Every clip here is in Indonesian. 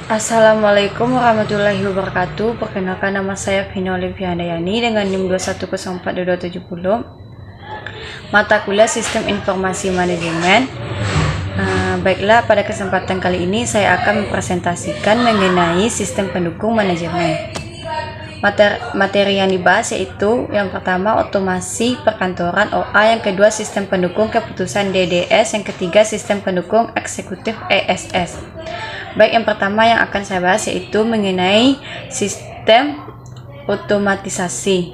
Assalamualaikum warahmatullahi wabarakatuh. Perkenalkan, nama saya Vina Olivia Handayani dengan NIM 2104270. Mata kuliah Sistem Informasi Manajemen. Baiklah, pada kesempatan kali ini saya akan mempresentasikan mengenai sistem pendukung manajemen. Materi yang dibahas yaitu yang pertama otomasi perkantoran OA, yang kedua sistem pendukung keputusan DDS, yang ketiga sistem pendukung eksekutif ESS. Baik, yang pertama yang akan saya bahas yaitu mengenai sistem otomatisasi.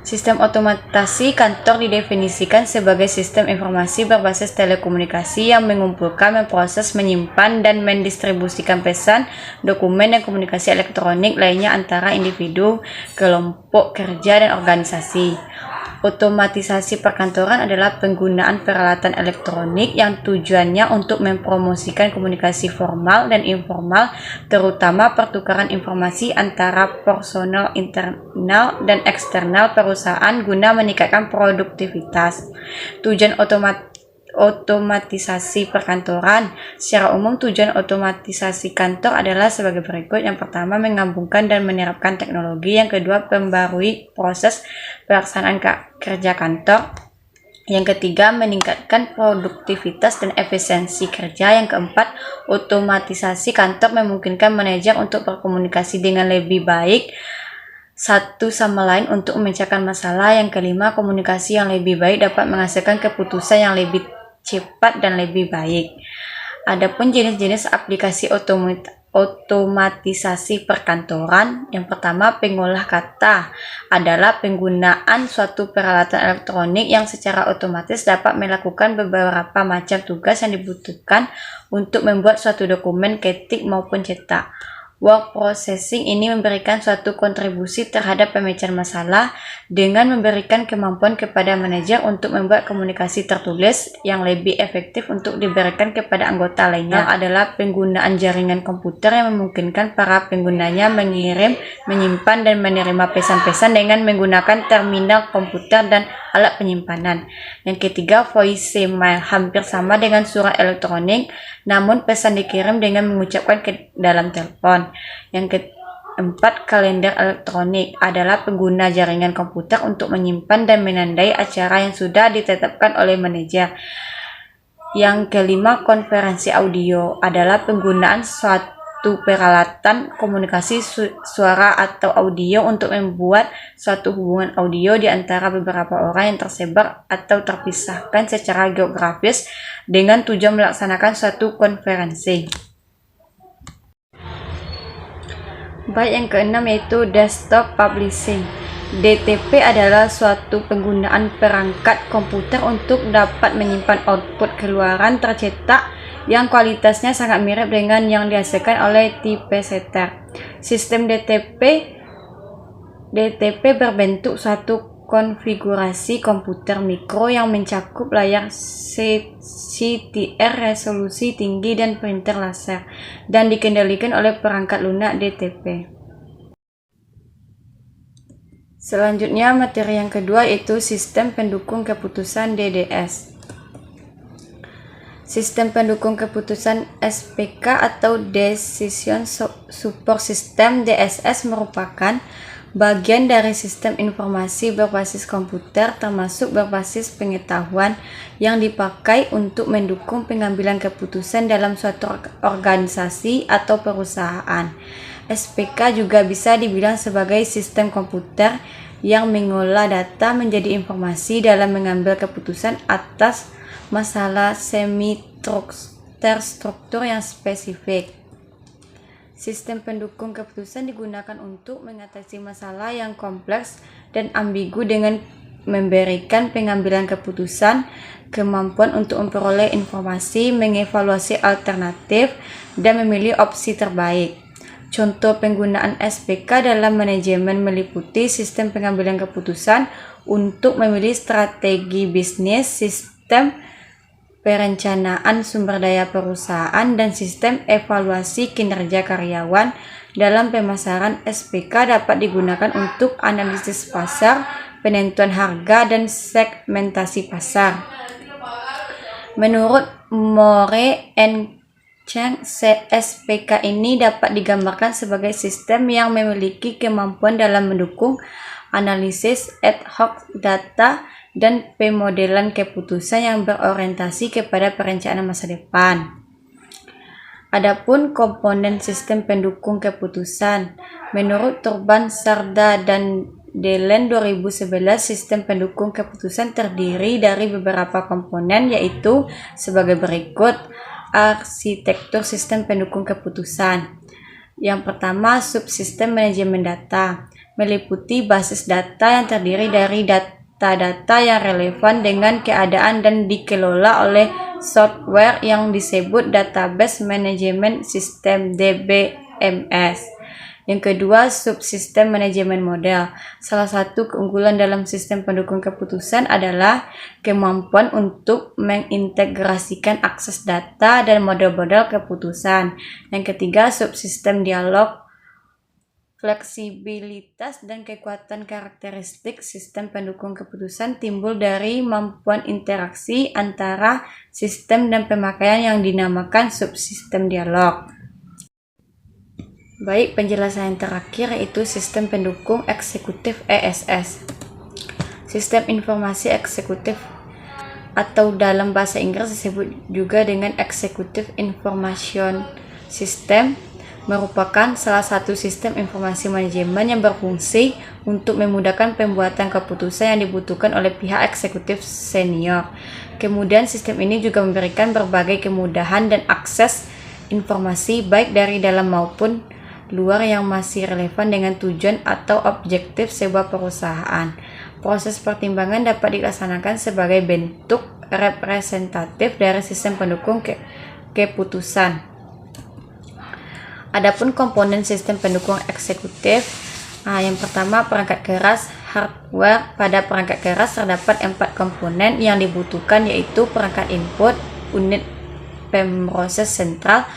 Sistem otomatisasi kantor didefinisikan sebagai sistem informasi berbasis telekomunikasi yang mengumpulkan, memproses, menyimpan, dan mendistribusikan pesan, dokumen, dan komunikasi elektronik lainnya antara individu, kelompok kerja, dan organisasi. Otomatisasi perkantoran adalah penggunaan peralatan elektronik yang tujuannya untuk mempromosikan komunikasi formal dan informal, terutama pertukaran informasi antara personel internal dan eksternal perusahaan guna meningkatkan produktivitas. Tujuan otomatisasi perkantoran. Secara umum, tujuan otomatisasi kantor adalah sebagai berikut. Yang pertama, menggabungkan dan menerapkan teknologi. Yang kedua, memperbarui proses pelaksanaan kerja kantor. Yang ketiga, meningkatkan produktivitas dan efisiensi kerja. Yang keempat, otomatisasi kantor memungkinkan manajer untuk berkomunikasi dengan lebih baik satu sama lain untuk memecahkan masalah. Yang kelima, komunikasi yang lebih baik dapat menghasilkan keputusan yang lebih cepat dan lebih baik. Adapun jenis-jenis aplikasi otomatisasi perkantoran. Yang pertama, pengolah kata adalah penggunaan suatu peralatan elektronik yang secara otomatis dapat melakukan beberapa macam tugas yang dibutuhkan untuk membuat suatu dokumen ketik maupun cetak. Word processing ini memberikan suatu kontribusi terhadap pemecahan masalah dengan memberikan kemampuan kepada manajer untuk membuat komunikasi tertulis yang lebih efektif untuk diberikan kepada anggota lainnya. Adalah penggunaan jaringan komputer yang memungkinkan para penggunanya mengirim, menyimpan, dan menerima pesan-pesan dengan menggunakan terminal komputer dan alat penyimpanan. Yang ketiga, voicemail hampir sama dengan surat elektronik, namun pesan dikirim dengan mengucapkan ke dalam telepon. Yang keempat, kalender elektronik adalah pengguna jaringan komputer untuk menyimpan dan menandai acara yang sudah ditetapkan oleh manajer. Yang kelima, konferensi audio adalah penggunaan suatu peralatan komunikasi suara atau audio untuk membuat suatu hubungan audio di antara beberapa orang yang tersebar atau terpisahkan secara geografis dengan tujuan melaksanakan suatu konferensi. Baik, yang keenam yaitu desktop publishing. DTP adalah suatu penggunaan perangkat komputer untuk dapat menyimpan output keluaran tercetak yang kualitasnya sangat mirip dengan yang dihasilkan oleh typesetter. Sistem DTP berbentuk suatu konfigurasi komputer mikro yang mencakup layar CTR resolusi tinggi dan printer laser, dan dikendalikan oleh perangkat lunak DTP. Selanjutnya, materi yang kedua yaitu sistem pendukung keputusan DDS. Sistem pendukung keputusan SPK atau Decision Support System DSS merupakan bagian dari sistem informasi berbasis komputer termasuk berbasis pengetahuan yang dipakai untuk mendukung pengambilan keputusan dalam suatu organisasi atau perusahaan. SPK juga bisa dibilang sebagai sistem komputer yang mengolah data menjadi informasi dalam mengambil keputusan atas masalah semi-terstruktur yang spesifik. Sistem pendukung keputusan digunakan untuk mengatasi masalah yang kompleks dan ambigu dengan memberikan pengambilan keputusan, kemampuan untuk memperoleh informasi, mengevaluasi alternatif, dan memilih opsi terbaik. Contoh penggunaan SPK dalam manajemen meliputi sistem pengambilan keputusan untuk memilih strategi bisnis, sistem perencanaan sumber daya perusahaan, dan sistem evaluasi kinerja karyawan. Dalam pemasaran, SPK dapat digunakan untuk analisis pasar, penentuan harga, dan segmentasi pasar. Menurut More and Cheng SPK ini dapat digambarkan sebagai sistem yang memiliki kemampuan dalam mendukung analisis ad hoc data dan pemodelan keputusan yang berorientasi kepada perencanaan masa depan. Adapun komponen sistem pendukung keputusan, menurut Turban, Sarda, dan Delen 2011, sistem pendukung keputusan terdiri dari beberapa komponen, yaitu sebagai berikut. Arsitektur sistem pendukung keputusan. Yang pertama, subsistem manajemen data, meliputi basis data yang terdiri dari data-data yang relevan dengan keadaan dan dikelola oleh software yang disebut Database Management System (DBMS). Yang kedua, subsistem manajemen model. Salah satu keunggulan dalam sistem pendukung keputusan adalah kemampuan untuk mengintegrasikan akses data dan model-model keputusan. Yang ketiga, subsistem dialog. Fleksibilitas dan kekuatan karakteristik sistem pendukung keputusan timbul dari kemampuan interaksi antara sistem dan pemakaian yang dinamakan subsistem dialog. Baik, penjelasan yang terakhir yaitu sistem pendukung eksekutif ESS. Sistem informasi eksekutif atau dalam bahasa Inggris disebut juga dengan Executive Information System merupakan salah satu sistem informasi manajemen yang berfungsi untuk memudahkan pembuatan keputusan yang dibutuhkan oleh pihak eksekutif senior. Kemudian sistem ini juga memberikan berbagai kemudahan dan akses informasi baik dari dalam maupun luar yang masih relevan dengan tujuan atau objektif sebuah perusahaan. Proses pertimbangan dapat dilaksanakan sebagai bentuk representatif dari sistem pendukung keputusan. Adapun komponen sistem pendukung eksekutif, yang pertama perangkat keras hardware. Pada perangkat keras terdapat 4 komponen yang dibutuhkan, yaitu perangkat input, unit pemroses sentral,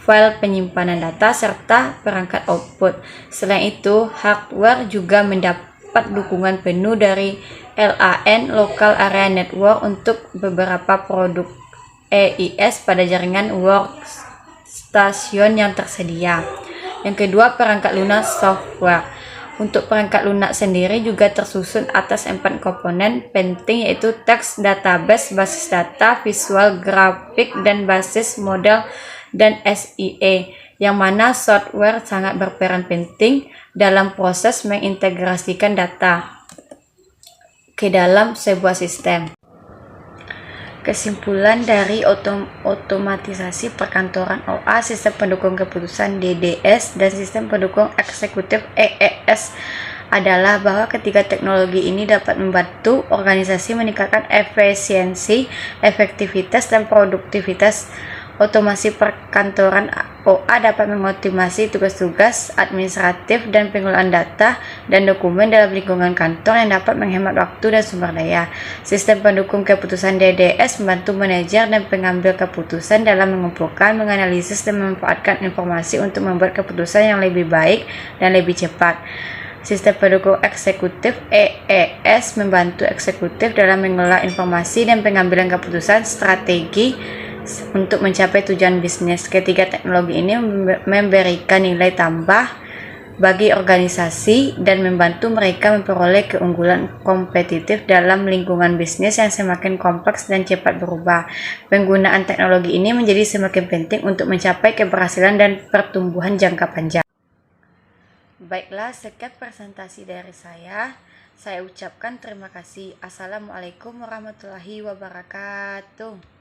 file penyimpanan data, serta perangkat output. Selain itu, hardware juga mendapat dukungan penuh dari LAN (Local Area Network) untuk beberapa produk EIS pada jaringan workstation yang tersedia. Yang kedua, perangkat lunak software. Untuk perangkat lunak sendiri juga tersusun atas 4 komponen penting, yaitu teks database, basis data, visual grafik, dan basis model dan SIE, yang mana software sangat berperan penting dalam proses mengintegrasikan data ke dalam sebuah sistem. Kesimpulan dari otomatisasi perkantoran OA, sistem pendukung keputusan DDS, dan sistem pendukung eksekutif EES adalah bahwa ketiga teknologi ini dapat membantu organisasi meningkatkan efisiensi, efektivitas, dan produktivitas. Otomasi perkantoran OA dapat mengoptimasi tugas-tugas administratif dan pengelolaan data dan dokumen dalam lingkungan kantor yang dapat menghemat waktu dan sumber daya. Sistem pendukung keputusan DDS membantu manajer dan pengambil keputusan dalam mengumpulkan, menganalisis, dan memanfaatkan informasi untuk membuat keputusan yang lebih baik dan lebih cepat. Sistem pendukung eksekutif EES membantu eksekutif dalam mengelola informasi dan pengambilan keputusan strategi untuk mencapai tujuan bisnis. Ketiga teknologi ini memberikan nilai tambah bagi organisasi dan membantu mereka memperoleh keunggulan kompetitif dalam lingkungan bisnis yang semakin kompleks dan cepat berubah. Penggunaan teknologi ini menjadi semakin penting untuk mencapai keberhasilan dan pertumbuhan jangka panjang. Baiklah, sekian presentasi dari saya. Saya ucapkan terima kasih. Assalamualaikum warahmatullahi wabarakatuh.